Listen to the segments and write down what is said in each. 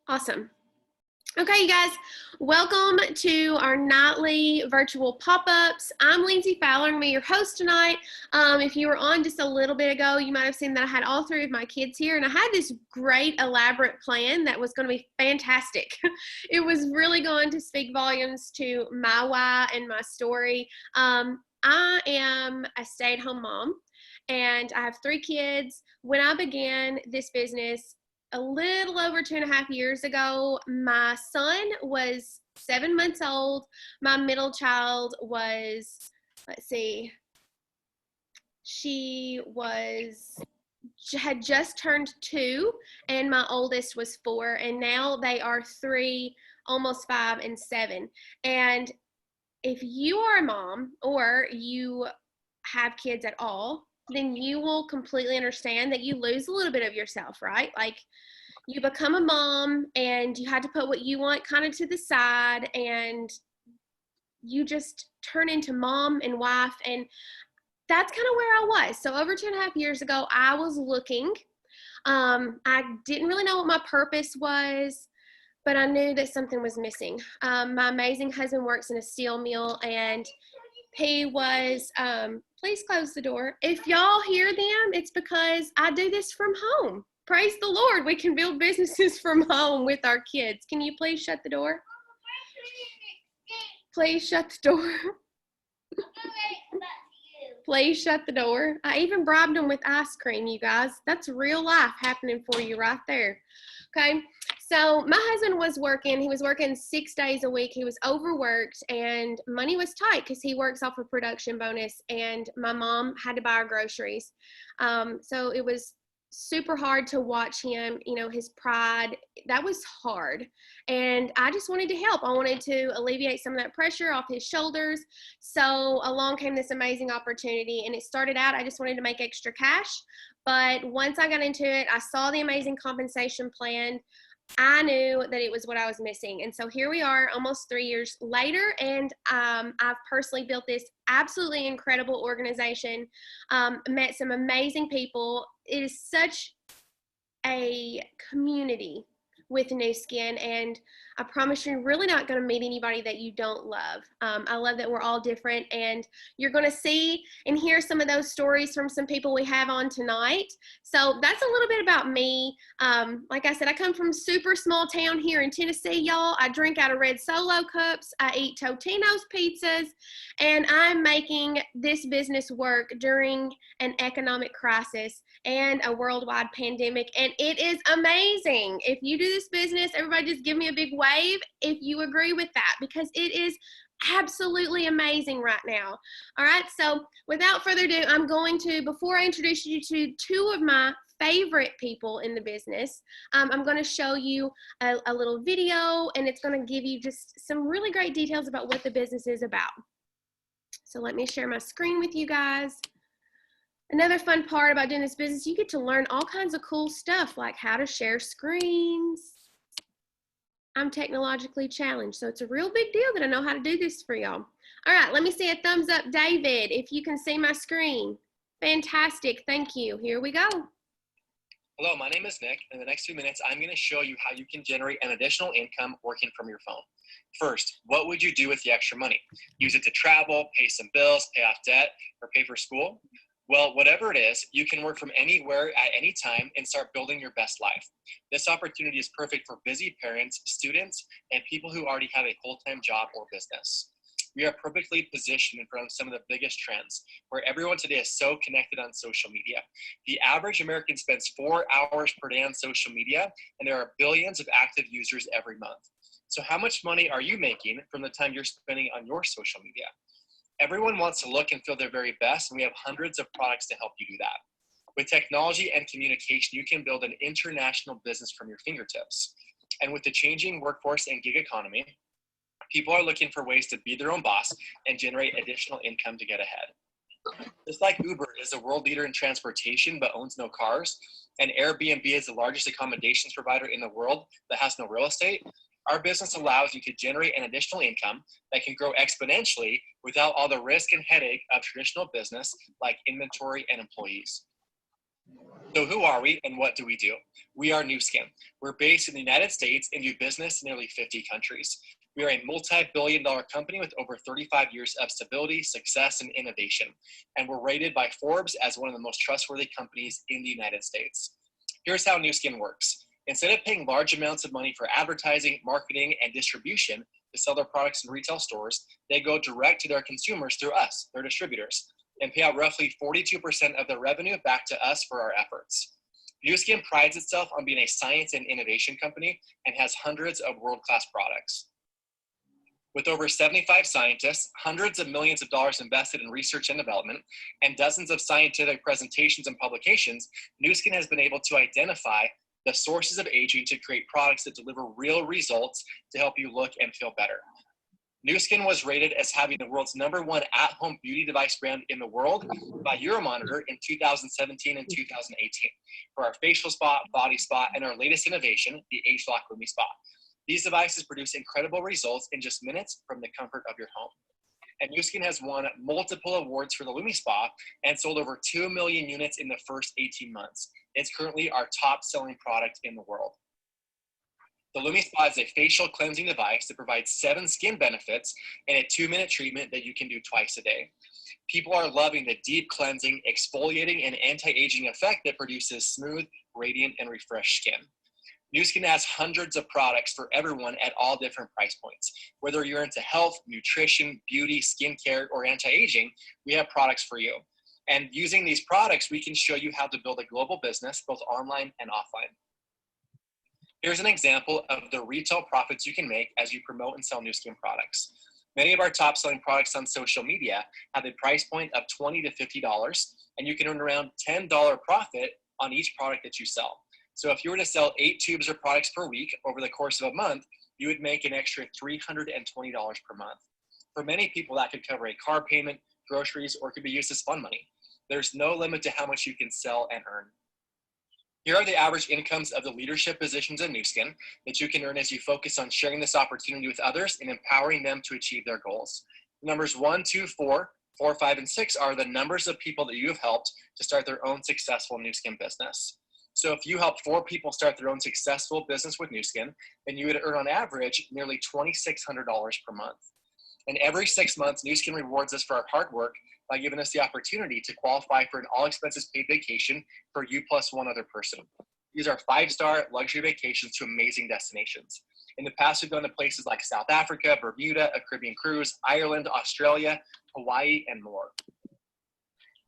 Awesome. Okay, you guys, welcome to our nightly virtual pop-ups. I'm Lindsay Fowler. I'm going to be your host tonight. If you were on just a little bit ago, you might have seen that I had all three of my kids here, and I had this great elaborate plan that was going to be fantastic. It was really going to speak volumes to my why and my story. I am a stay-at-home mom, and I have three kids. When I began this business, a little over 2.5 years ago, my son was 7 months old. My middle child was, had just turned 2, and my oldest was 4, and now they are 3, almost 5, and 7. And if you are a mom or you have kids at all, then you will completely understand that you lose a little bit of yourself, right? Like, you become a mom and you had to put what you want kind of to the side, and you just turn into mom and wife. And that's kind of where I was. So over 2.5 years ago, I was looking. I didn't really know what my purpose was, but I knew that something was missing. My amazing husband works in a steel mill, and he was, please close the door. If y'all hear them, it's because I do this from home. Praise the Lord, we can build businesses from home with our kids. Can you please shut the door? Please shut the door. Please shut the door. I even bribed them with ice cream, you guys. That's real life happening for you right there. Okay, so my husband was working. He was working 6 days a week. He was overworked, and money was tight because he works off a production bonus, and my mom had to buy our groceries. So it was super hard to watch him, his pride. That was hard. And I just wanted to help. I wanted to alleviate some of that pressure off his shoulders. So along came this amazing opportunity, and it started out, I just wanted to make extra cash. But once I got into it, I saw the amazing compensation plan. I knew that it was what I was missing. And so here we are almost 3 years later, and I've personally built this absolutely incredible organization, met some amazing people. It is such a community with Nu Skin, and I promise you're really not going to meet anybody that you don't love. I love that we're all different, and you're going to see and hear some of those stories from some people we have on tonight. So that's a little bit about me. Like I said, I come from super small town here in Tennessee, y'all. I drink out of red Solo cups. I eat Totino's pizzas, and I'm making this business work during an economic crisis and a worldwide pandemic, and it is amazing. If you do this business, everybody just give me a big wave if you agree with that, because it is absolutely amazing right now. All right, so without further ado, I'm going to, before I introduce you to two of my favorite people in the business, I'm going to show you a little video, and it's going to give you just some really great details about what the business is about. So let me share my screen with you guys. Another fun part about doing this business, you get to learn all kinds of cool stuff, like how to share screens. I'm technologically challenged, so it's a real big deal that I know how to do this for y'all. All right, let me see a thumbs up, David, if you can see my screen. Fantastic, thank you. Here we go. Hello, my name is Nick. In the next few minutes, I'm going to show you how you can generate an additional income working from your phone. First, what would you do with the extra money? Use it to travel, pay some bills, pay off debt, or pay for school? Well, whatever it is, you can work from anywhere at any time and start building your best life. This opportunity is perfect for busy parents, students, and people who already have a full-time job or business. We are perfectly positioned in front of some of the biggest trends, where everyone today is so connected on social media. The average American spends 4 hours per day on social media, and there are billions of active users every month. So how much money are you making from the time you're spending on your social media? Everyone wants to look and feel their very best, and we have hundreds of products to help you do that. With technology and communication, you can build an international business from your fingertips. And with the changing workforce and gig economy, people are looking for ways to be their own boss and generate additional income to get ahead. Just like Uber is a world leader in transportation but owns no cars, and Airbnb is the largest accommodations provider in the world that has no real estate, our business allows you to generate an additional income that can grow exponentially without all the risk and headache of traditional business like inventory and employees. So who are we and what do we do? We are Nu Skin. We're based in the United States and do business in nearly 50 countries. We are a multi-billion-dollar company with over 35 years of stability, success, and innovation. And we're rated by Forbes as one of the most trustworthy companies in the United States. Here's how Nu Skin works. Instead of paying large amounts of money for advertising, marketing, and distribution to sell their products in retail stores, they go direct to their consumers through us, their distributors, and pay out roughly 42% of their revenue back to us for our efforts. Nu Skin prides itself on being a science and innovation company and has hundreds of world-class products. With over 75 scientists, hundreds of millions of dollars invested in research and development, and dozens of scientific presentations and publications, Nu Skin has been able to identify the sources of aging to create products that deliver real results to help you look and feel better. Nu Skin was rated as having the world's #1 at-home beauty device brand in the world by Euromonitor in 2017 and 2018 for our facial spa, body spa, and our latest innovation, the ageLOC Lumi Spa. These devices produce incredible results in just minutes from the comfort of your home. And Nu Skin has won multiple awards for the Lumi Spa and sold over 2 million units in the first 18 months. It's currently our top-selling product in the world. The Lumi Spa is a facial cleansing device that provides 7 skin benefits and a 2-minute treatment that you can do twice a day. People are loving the deep cleansing, exfoliating, and anti-aging effect that produces smooth, radiant, and refreshed skin. Nu Skin has hundreds of products for everyone at all different price points. Whether you're into health, nutrition, beauty, skincare, or anti-aging, we have products for you. And using these products, we can show you how to build a global business, both online and offline. Here's an example of the retail profits you can make as you promote and sell Nu Skin products. Many of our top selling products on social media have a price point of $20 to $50, and you can earn around $10 profit on each product that you sell. So if you were to sell 8 tubes of products per week over the course of a month, you would make an extra $320 per month. For many people, that could cover a car payment, groceries, or it could be used as fun money. There's no limit to how much you can sell and earn. Here are the average incomes of the leadership positions in Nu Skin that you can earn as you focus on sharing this opportunity with others and empowering them to achieve their goals. Numbers 1, 2, 4, 4, 5, and 6 are the numbers of people that you have helped to start their own successful Nu Skin business. So if you help 4 people start their own successful business with Nu Skin, then you would earn on average nearly $2,600 per month. And every 6 months, Nu Skin rewards us for our hard work by giving us the opportunity to qualify for an all expenses paid vacation for you plus one other person. These are 5-star luxury vacations to amazing destinations. In the past, we've gone to places like South Africa, Bermuda, a Caribbean cruise, Ireland, Australia, Hawaii, and more.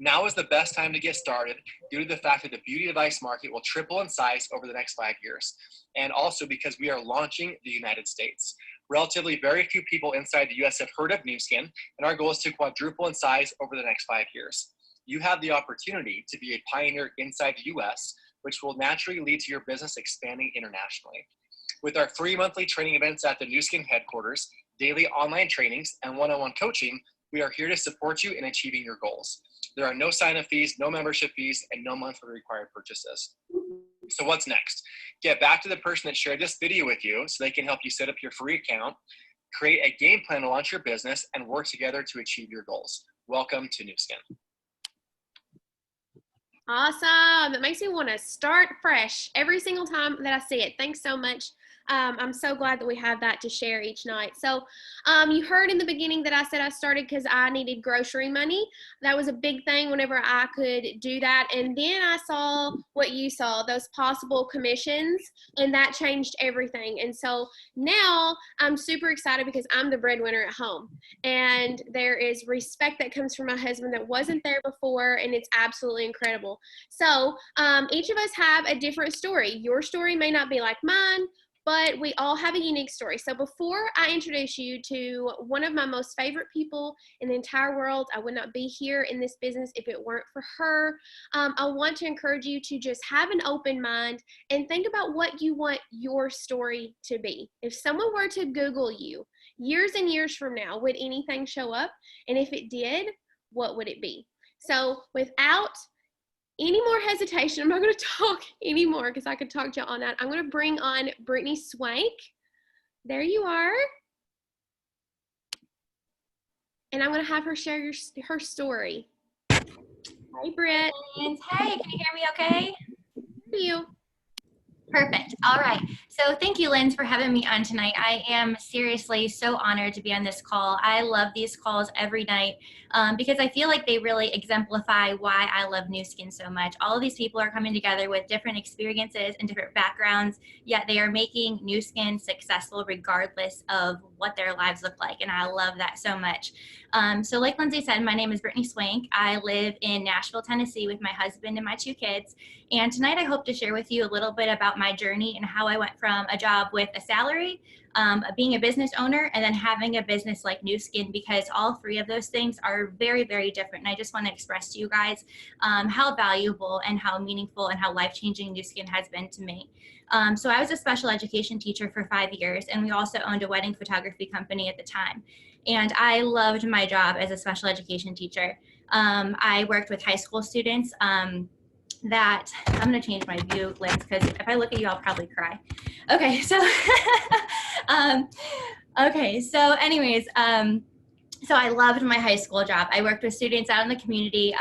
Now is the best time to get started due to the fact that the beauty device market will triple in size over the next 5 years. And also because we are launching the United States. Relatively very few people inside the US have heard of Nu Skin, and our goal is to quadruple in size over the next 5 years. You have the opportunity to be a pioneer inside the US, which will naturally lead to your business expanding internationally. With our free monthly training events at the Nu Skin headquarters, daily online trainings, and one-on-one coaching, we are here to support you in achieving your goals. There are no sign-up fees, no membership fees, and no monthly required purchases. So what's next? Get back to the person that shared this video with you so they can help you set up your free account, create a game plan to launch your business, and work together to achieve your goals. Welcome to Nu Skin. Awesome. That makes me want to start fresh every single time that I see it. Thanks so much. I'm so glad that we have that to share each night. So you heard in the beginning that I said I started because I needed grocery money. That was a big thing whenever I could do that. And then I saw what you saw, those possible commissions, and that changed everything. And so now I'm super excited because I'm the breadwinner at home. And there is respect that comes from my husband that wasn't there before, and it's absolutely incredible. So each of us have a different story. Your story may not be like mine, but we all have a unique story. So before I introduce you to one of my most favorite people in the entire world, I would not be here in this business if it weren't for her. I want to encourage you to just have an open mind and think about what you want your story to be. If someone were to Google you years and years from now, would anything show up? And if it did, what would it be? So without any more hesitation, I'm not going to talk anymore because I could talk to you all night. I'm going to bring on Brittany Swank. There you are. And I'm going to have her share her story. Hey, Britt. Hey, can you hear me okay? You. Perfect. All right. So thank you, Lynn, for having me on tonight. I am seriously so honored to be on this call. I love these calls every night because I feel like they really exemplify why I love Nu Skin so much. All of these people are coming together with different experiences and different backgrounds, yet they are making Nu Skin successful regardless of what their lives look like. And I love that so much. So like Lindsay said, my name is Brittany Swank. I live in Nashville, Tennessee with my husband and my 2 kids. And tonight I hope to share with you a little bit about my journey and how I went from a job with a salary, being a business owner, and then having a business like Nu Skin, because all 3 of those things are very, very different. And I just want to express to you guys how valuable and how meaningful and how life-changing Nu Skin has been to me. So I was a special education teacher for 5 years, and we also owned a wedding photography company at the time. And I loved my job as a special education teacher. I worked with high school students that I'm going to change my view lens because if I look at you, I'll probably cry. Okay, so anyways, so I loved my high school job. I worked with students out in the community,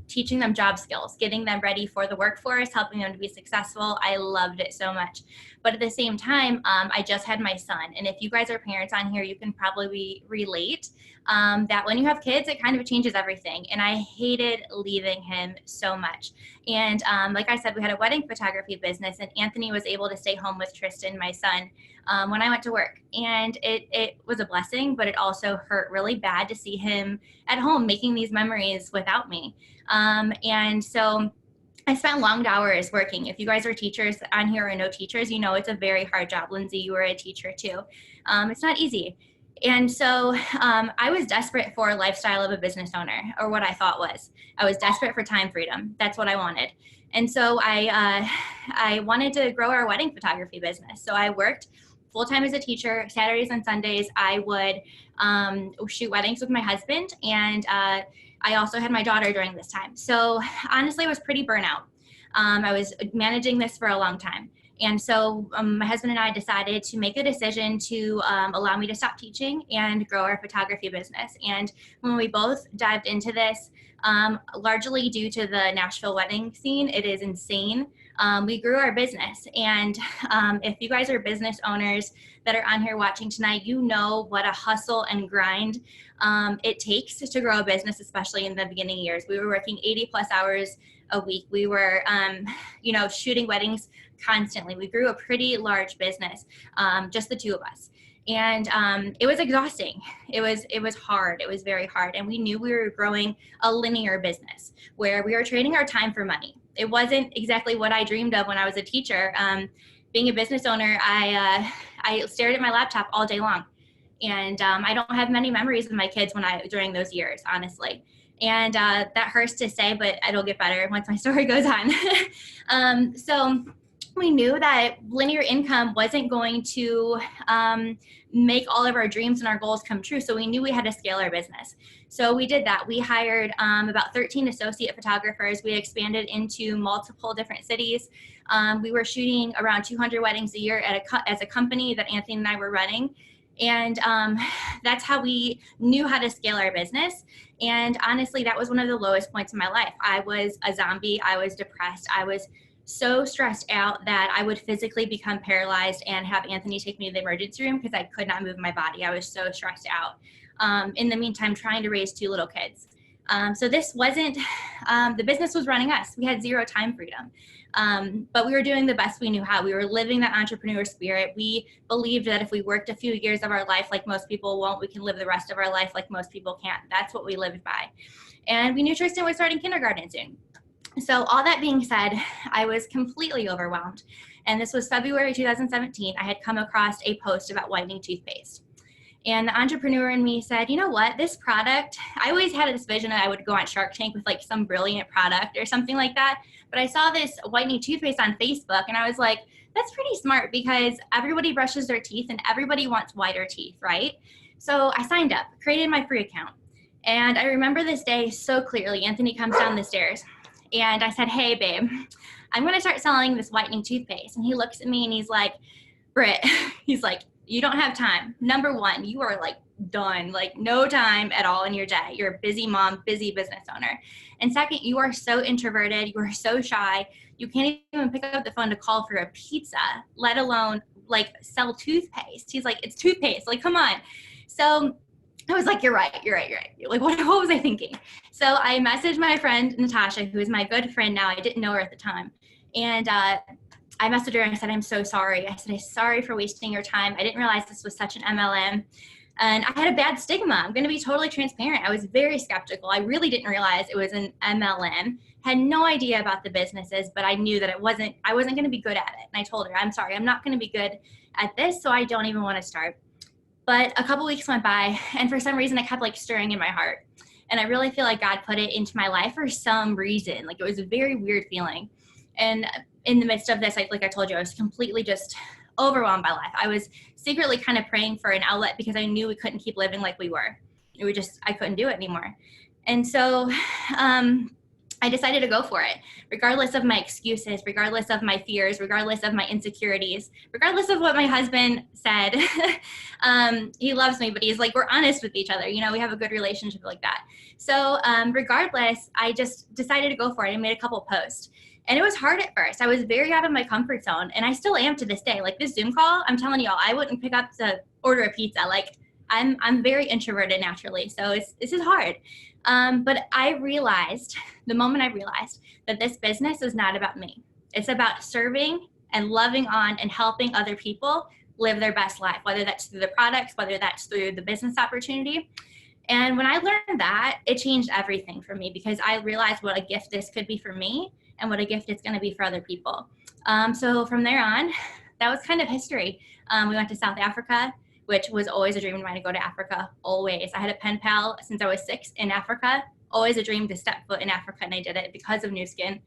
teaching them job skills, getting them ready for the workforce, helping them to be successful. I loved it so much. But at the same time, I just had my son. And if you guys are parents on here, you can probably relate that when you have kids, it kind of changes everything. And I hated leaving him so much. And like I said, we had a wedding photography business, and Anthony was able to stay home with Tristan, my son, when I went to work. And it was a blessing, but it also hurt really bad to see him at home making these memories without me. And so I spent long hours working. If you guys are teachers on here or no teachers, you know it's a very hard job. Lindsay, you were a teacher too. It's not easy. And so I was desperate for a lifestyle of a business owner, or what I thought was. I was desperate for time freedom. That's what I wanted. And so I wanted to grow our wedding photography business. So I worked full-time as a teacher. Saturdays and Sundays, I would shoot weddings with my husband, and I also had my daughter during this time. So honestly, I was pretty burnout. I was managing this for a long time. And so my husband and I decided to make a decision to allow me to stop teaching and grow our photography business. And when we both dived into this, largely due to the Nashville wedding scene, it is insane. We grew our business. And if you guys are business owners that are on here watching tonight, you know what a hustle and grind it takes to grow a business, especially in the beginning years. We were working 80 plus hours a week. We were, shooting weddings constantly. We grew a pretty large business, just the 2 of us. And it was exhausting. It was hard. It was very hard. And we knew we were growing a linear business where we were trading our time for money. It wasn't exactly what I dreamed of when I was a teacher. Being a business owner, I stared at my laptop all day long. And I don't have many memories of my kids during those years, honestly. And that hurts to say, but it'll get better once my story goes on. So we knew that linear income wasn't going to make all of our dreams and our goals come true. So we knew we had to scale our business. So we did that. We hired about 13 associate photographers. We expanded into multiple different cities. We were shooting around 200 weddings a year as a company that Anthony and I were running. And that's how we knew how to scale our business. And honestly, that was one of the lowest points in my life. I was a zombie. I was depressed. I was so stressed out that I would physically become paralyzed and have Anthony take me to the emergency room because I could not move my body. I was so stressed out. In the meantime, trying to raise 2 little kids. So this wasn't, the business was running us. We had 0 time freedom. But we were doing the best we knew how. We were living that entrepreneur spirit. We believed that if we worked a few years of our life like most people won't, we can live the rest of our life like most people can't. That's what we lived by. And we knew Tristan was starting kindergarten soon. So all that being said, I was completely overwhelmed. And this was February 2017. I had come across a post about whitening toothpaste. And the entrepreneur in me said, you know what, this product, I always had this vision that I would go on Shark Tank with like some brilliant product or something like that. But I saw this whitening toothpaste on Facebook and I was like, that's pretty smart because everybody brushes their teeth and everybody wants whiter teeth, right? So I signed up, created my free account. And I remember this day so clearly. Anthony comes down the stairs and I said, hey babe, I'm going to start selling this whitening toothpaste. And he looks at me and he's like, Britt, he's like, you don't have time. Number 1, you are like done, like no time at all in your day. You're a busy mom, busy business owner. And second, you are so introverted. You are so shy. You can't even pick up the phone to call for a pizza, let alone like sell toothpaste. He's like, it's toothpaste. Like, come on. So I was like, you're right. Like, what was I thinking? So I messaged my friend, Natasha, who is my good friend now. I didn't know her at the time. And I messaged her and I said, I'm so sorry. I said, I'm sorry for wasting your time. I didn't realize this was such an MLM. And I had a bad stigma. I'm going to be totally transparent. I was very skeptical. I really didn't realize it was an MLM. Had no idea about the businesses, but I knew that I wasn't going to be good at it. And I told her, I'm sorry, I'm not going to be good at this, so I don't even want to start. But a couple weeks went by, and for some reason, I kept like stirring in my heart. And I really feel like God put it into my life for some reason. Like, it was a very weird feeling. And in the midst of this, like I told you, I was completely just overwhelmed by life. I was secretly kind of praying for an outlet because I knew we couldn't keep living like we were. I couldn't do it anymore. And so I decided to go for it, regardless of my excuses, regardless of my fears, regardless of my insecurities, regardless of what my husband said. He loves me, but he's like, we're honest with each other. You know, we have a good relationship like that. So regardless, I just decided to go for it and made a couple posts. And it was hard at first. I was very out of my comfort zone, and I still am to this day. Like, this Zoom call, I'm telling y'all, I wouldn't pick up to order a pizza. Like, I'm very introverted naturally, so this is hard. But I realized, the moment I realized that this business is not about me. It's about serving and loving on and helping other people live their best life, whether that's through the products, whether that's through the business opportunity. And when I learned that, it changed everything for me, because I realized what a gift this could be for me and what a gift it's going to be for other people. So from there on, that was kind of history. We went to South Africa, which was always a dream of mine to go to Africa, always. I had a pen pal since I was 6 in Africa, always a dream to step foot in Africa, and I did it because of Nu Skin.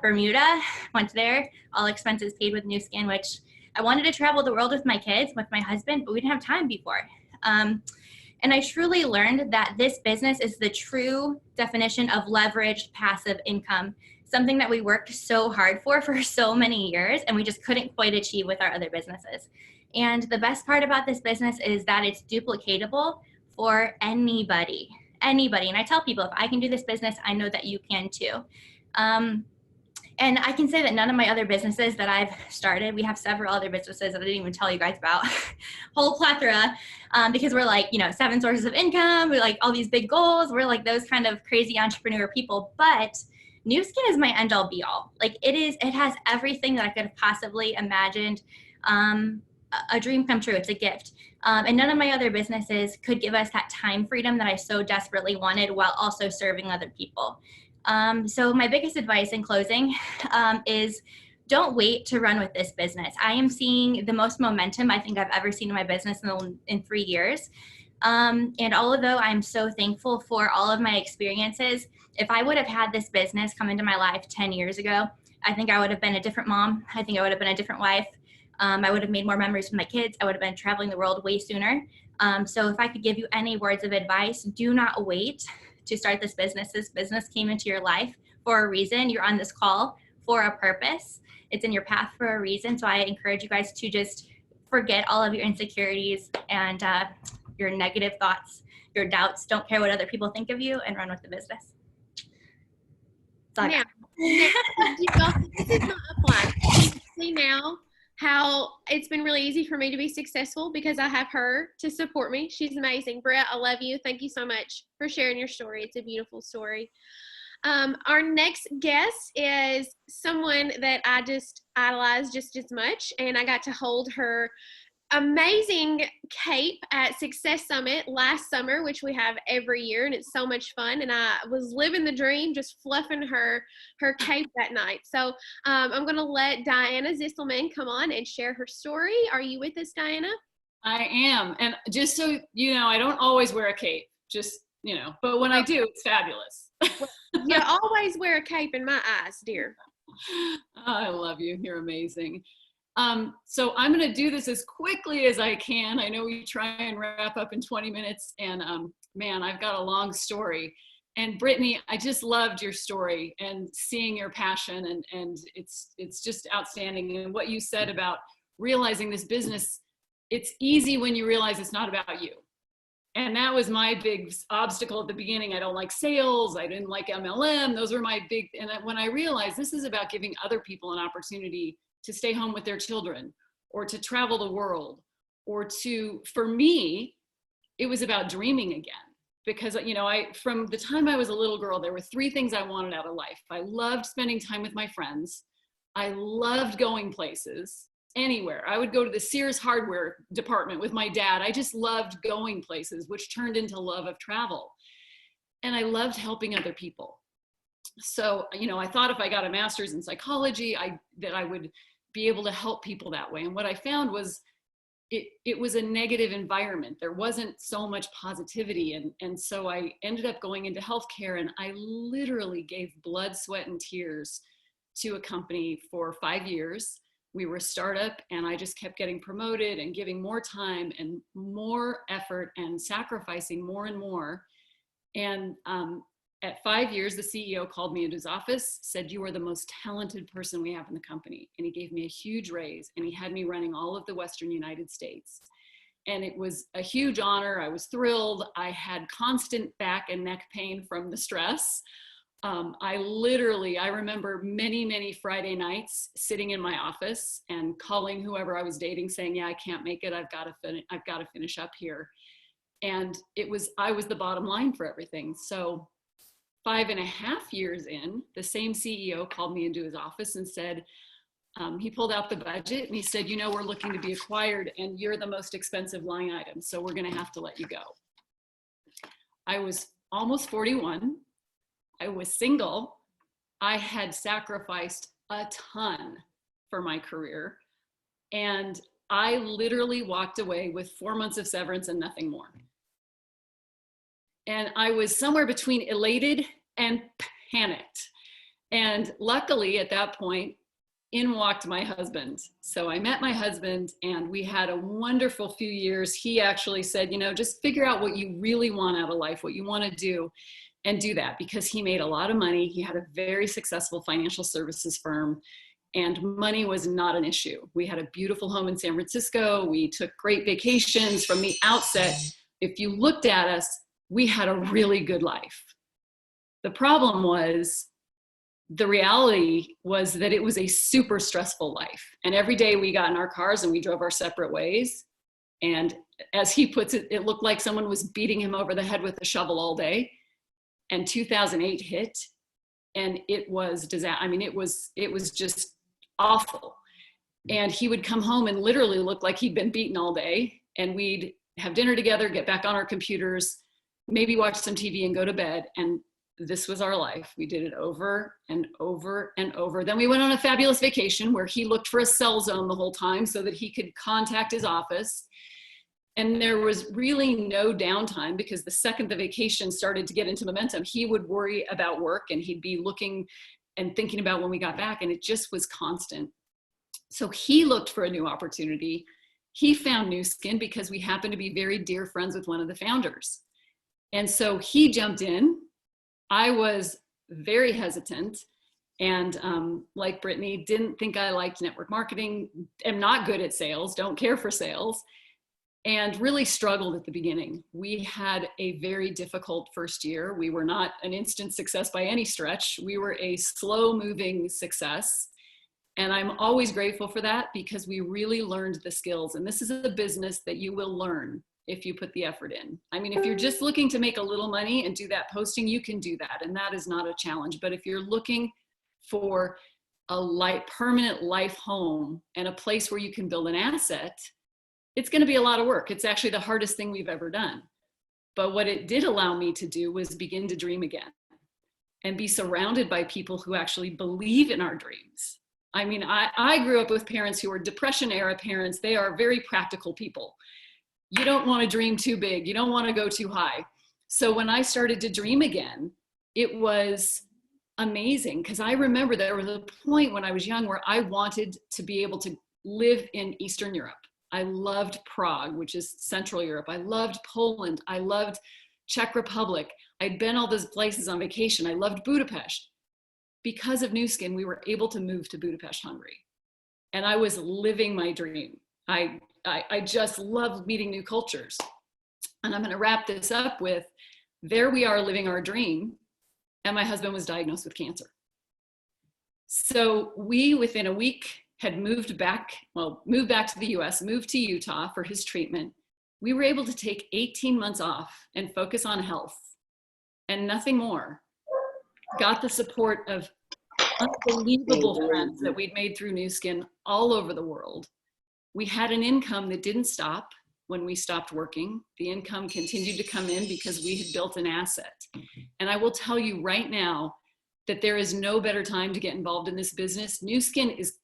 Bermuda, went there, all expenses paid with Nu Skin, which I wanted to travel the world with my kids, with my husband, but we didn't have time before. And I truly learned that this business is the true definition of leveraged passive income, something that we worked so hard for so many years, and we just couldn't quite achieve with our other businesses. And the best part about this business is that it's duplicatable for anybody. And I tell people, if I can do this business, I know that you can too. And I can say that none of my other businesses that I've started, we have several other businesses that I didn't even tell you guys about, whole plethora, because we're like, 7 sources of income, we're like all these big goals, we're like those kind of crazy entrepreneur people. But Nu Skin is my end all be all. Like, it has everything that I could have possibly imagined. A dream come true. It's a gift. And none of my other businesses could give us that time freedom that I so desperately wanted, while also serving other people. So my biggest advice in closing is don't wait to run with this business. I am seeing the most momentum I think I've ever seen in my business in 3 years. And although I'm so thankful for all of my experiences, if I would have had this business come into my life 10 years ago, I think I would have been a different mom. I think I would have been a different wife. I would have made more memories with my kids. I would have been traveling the world way sooner. So if I could give you any words of advice, do not wait to start this business. This business came into your life for a reason. You're on this call for a purpose. It's in your path for a reason. So I encourage you guys to just forget all of your insecurities and your negative thoughts, your doubts. Don't care what other people think of you, and run with the business. Now, this is my upline. You can see now how it's been really easy for me to be successful because I have her to support me. She's amazing. Brett, I love you. Thank you so much for sharing your story. It's a beautiful story. Our next guest is someone that I just idolize just as much, and I got to hold her amazing cape at Success Summit last summer, which we have every year, and it's so much fun. And I was living the dream, just fluffing her cape that night. So I'm going to let Diana Zisselman come on and share her story. Are you with us, Diana? I am. And just so you know, I don't always wear a cape, but when I do, it's fabulous. You always wear a cape in my eyes, dear. I love you. You're amazing. So I'm going to do this as quickly as I can. I know we try and wrap up in 20 minutes, and man, I've got a long story. And Brittany, I just loved your story and seeing your passion, and it's just outstanding. And what you said about realizing this business, it's easy when you realize it's not about you. And that was my big obstacle at the beginning. I don't like sales. I didn't like MLM. Those were my big, and when I realized this is about giving other people an opportunity to stay home with their children or to travel the world or to, for me, it was about dreaming again. Because, you know, from the time I was a little girl, there were 3 things I wanted out of life. I loved spending time with my friends. I loved going places, anywhere. I would go to the Sears hardware department with my dad. I just loved going places, which turned into love of travel. And I loved helping other people. So, you know, I thought if I got a master's in psychology, that I would be able to help people that way. And what I found was it was a negative environment. There wasn't so much positivity. And so I ended up going into healthcare, and I literally gave blood, sweat, and tears to a company for 5 years. We were a startup, and I just kept getting promoted and giving more time and more effort and sacrificing more and more. And at 5 years, the CEO called me into his office, said, "You are the most talented person we have in the company." And he gave me a huge raise, and he had me running all of the Western United States. And it was a huge honor. I was thrilled. I had constant back and neck pain from the stress. I remember many, many Friday nights sitting in my office and calling whoever I was dating saying, "Yeah, I can't make it. I've got to finish up here." And I was the bottom line for everything. So 5.5 years in, the same CEO called me into his office and said, he pulled out the budget and he said, "You know, we're looking to be acquired and you're the most expensive line item. So we're going to have to let you go." I was almost 41. I was single. I had sacrificed a ton for my career. And I literally walked away with 4 months of severance and nothing more. And I was somewhere between elated and panicked. And luckily at that point, in walked my husband. So I met my husband and we had a wonderful few years. He actually said, "You know, just figure out what you really want out of life, what you want to do, and do that," because he made a lot of money. He had a very successful financial services firm, and money was not an issue. We had a beautiful home in San Francisco. We took great vacations from the outset. If you looked at us, we had a really good life. The problem was, the reality was that it was a super stressful life. And every day we got in our cars and we drove our separate ways. And as he puts it, it looked like someone was beating him over the head with a shovel all day. And 2008 hit, and it was disaster. I mean, it was just awful. And he would come home and literally look like he'd been beaten all day. And we'd have dinner together, get back on our computers, maybe watch some TV and go to bed. And this was our life. We did it over and over and over. Then we went on a fabulous vacation where he looked for a cell zone the whole time so that he could contact his office. And there was really no downtime, because the second the vacation started to get into momentum, he would worry about work and he'd be looking and thinking about when we got back, and it just was constant. So he looked for a new opportunity. He found Nu Skin because we happened to be very dear friends with one of the founders. And so he jumped in. I was very hesitant. And like Brittany, didn't think I liked network marketing, am not good at sales, don't care for sales, and really struggled at the beginning. We had a very difficult first year. We were not an instant success by any stretch. We were a slow moving success. And I'm always grateful for that, because we really learned the skills. And this is a business that you will learn if you put the effort in. I mean, if you're just looking to make a little money and do that posting, you can do that. And that is not a challenge. But if you're looking for a permanent life home and a place where you can build an asset, it's going to be a lot of work. It's actually the hardest thing we've ever done. But what it did allow me to do was begin to dream again and be surrounded by people who actually believe in our dreams. I mean, I grew up with parents who were Depression era parents. They are very practical people. You don't want to dream too big. You don't want to go too high. So when I started to dream again, it was amazing, because I remember there was a point when I was young where I wanted to be able to live in Eastern Europe. I loved Prague, which is Central Europe. I loved Poland. I loved Czech Republic. I'd been all those places on vacation. I loved Budapest. Because of Nu Skin, we were able to move to Budapest, Hungary. And I was living my dream. I just loved meeting new cultures. And I'm going to wrap this up with, there we are living our dream, and my husband was diagnosed with cancer. So we, within a week, had moved back to the US, moved to Utah for his treatment. We were able to take 18 months off and focus on health and nothing more. Got the support of unbelievable friends that we'd made through Nu Skin all over the world. We had an income that didn't stop when we stopped working. The income continued to come in because we had built an asset. And I will tell you right now that there is no better time to get involved in this business. Nu Skin is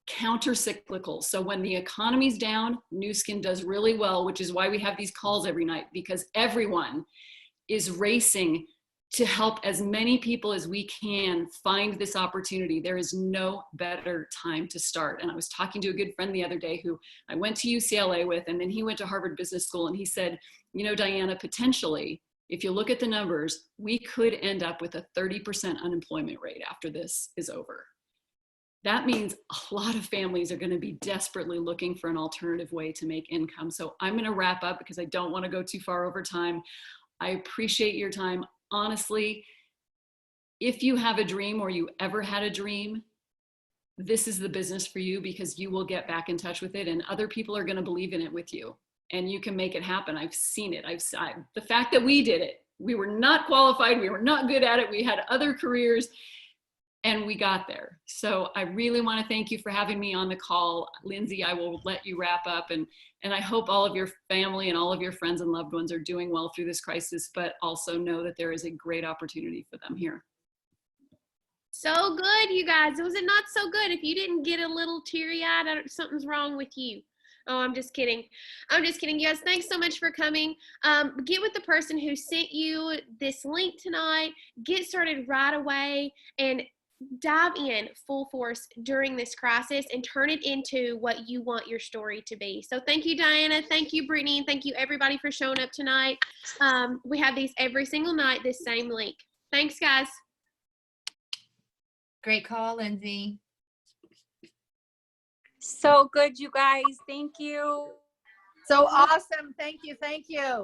counter-cyclical. So when the economy's down, Nu Skin does really well, which is why we have these calls every night, because everyone is racing to help as many people as we can find this opportunity. There is no better time to start. And I was talking to a good friend the other day who I went to UCLA with, and then he went to Harvard Business School, and he said, you know, Diana, potentially, if you look at the numbers, we could end up with a 30% unemployment rate after this is over. That means a lot of families are going to be desperately looking for an alternative way to make income. So I'm going to wrap up because I don't want to go too far over time. I appreciate your time. Honestly, if you have a dream or you ever had a dream, this is the business for you, because you will get back in touch with it and other people are going to believe in it with you and you can make it happen. I've seen it. The fact that we did it, we were not qualified, we were not good at it, we had other careers, and we got there. So I really want to thank you for having me on the call. Lindsay, I will let you wrap up, and I hope all of your family and all of your friends and loved ones are doing well through this crisis, but also know that there is a great opportunity for them here. So good, you guys. Was it not so good? If you didn't get a little teary-eyed, something's wrong with you. Oh, I'm just kidding. I'm just kidding. You guys, thanks so much for coming. Get with the person who sent you this link tonight. Get started right away and dive in full force during this crisis and turn it into what you want your story to be. So thank you, Diana. Thank you, Brittany. And thank you, everybody, for showing up tonight. We have these every single night, this same link. Thanks, guys. Great call, Lindsay. So good, you guys. Thank you. So awesome. Thank you. Thank you.